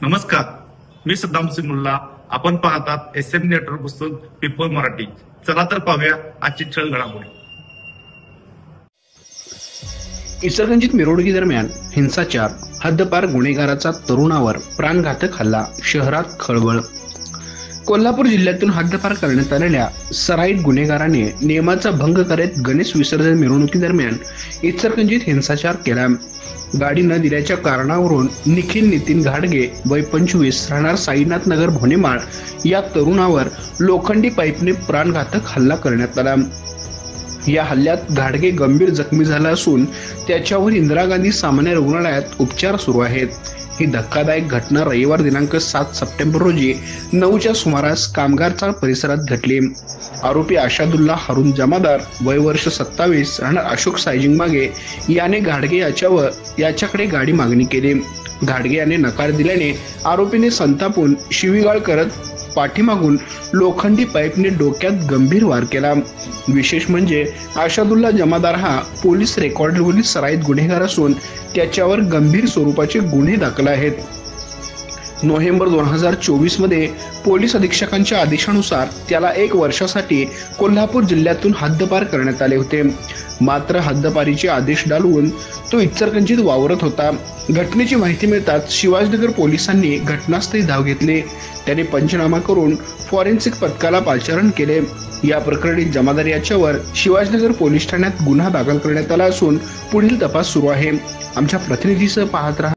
नमस्कार, मी सद्दाम सिंग मुल्ला. आपण पाहतात SM नेटवर्क पुस्तक पीपल मराठी. चला तर पाहूया आजची ठळक घडामोडी. इचलकरंजीत मिरवणुकीदरम्यान हिंसाचार, हद्दपार गुन्हेगाराचा तरुणावर प्राणघातक हल्ला, शहरात खळबळ. कोल्हापूर जिल्ह्यातून हद्दपार करण्यात आलेल्या सराईत गुन्हेगाराने नियमाचा भंग करत गणेश विसर्जन मिरवणुकीदरम्यान इचलकरंजीत हिंसाचार केला. गाडी न दिल्याच्या कारणावरून निखिल नितीन घाडगे वय 25 राहणार साईनाथ नगर भोनेमाळ या तरुणावर लोखंडी पाईपने प्राणघातक हल्ला करण्यात आला. या हल्ल्यात घाडगे गंभीर जखमी झाला असून त्याच्यावर इंदिरा गांधी सामान्य रुग्णालयात उपचार सुरू आहेत. ही धक्कादायक घटना रविवार दिनांक 7 सप्टेंबर रोजी 9च्या सुमारास कामगार चाळ परिसरात घडली. आरोपी आशादुल्ला हारून जमादार वय वर्ष 27 राहणार अशोक सायजिंग मागे याने घाडगे याच्याकडे गाडी मागणी केली. घाडगे याने नकार दिल्याने आरोपीने संतापून शिवीगाळ करत पाठीमागून लोखंडी पाईपने डोक्यात गंभीर वार केला. विशेष म्हणजे आशादुल्ला जमादार हा पोलीस रेकॉर्डवरील सराईत गुन्हेगार असून त्याच्यावर गंभीर स्वरूपाचे गुन्हे दाखल आहेत. नोव्हेंबर 2024 मध्ये पोलीस अधीक्षकांच्या आदेशानुसार त्याला 1 वर्षासाठी कोल्हापूर जिल्ह्यातून हद्दपार करण्यात आले होते. मात्र हद्दपारीचे आदेश डालवून तो इचलकरंजीत वावरत होता. घटनेची माहिती मिळताच शिवाजीनगर पोलिसांनी घटनास्थळी धाव घेतली. त्याने पंचनामा करून फॉरेन्सिक पथकाला पाचारण केले. या प्रकरणी जमादार याच्यावर शिवाजीनगर पोलीस ठाण्यात गुन्हा दाखल करण्यात आला असून पुढील तपास सुरू आहे. आमच्या प्रतिनिधीसह पाहत राहा.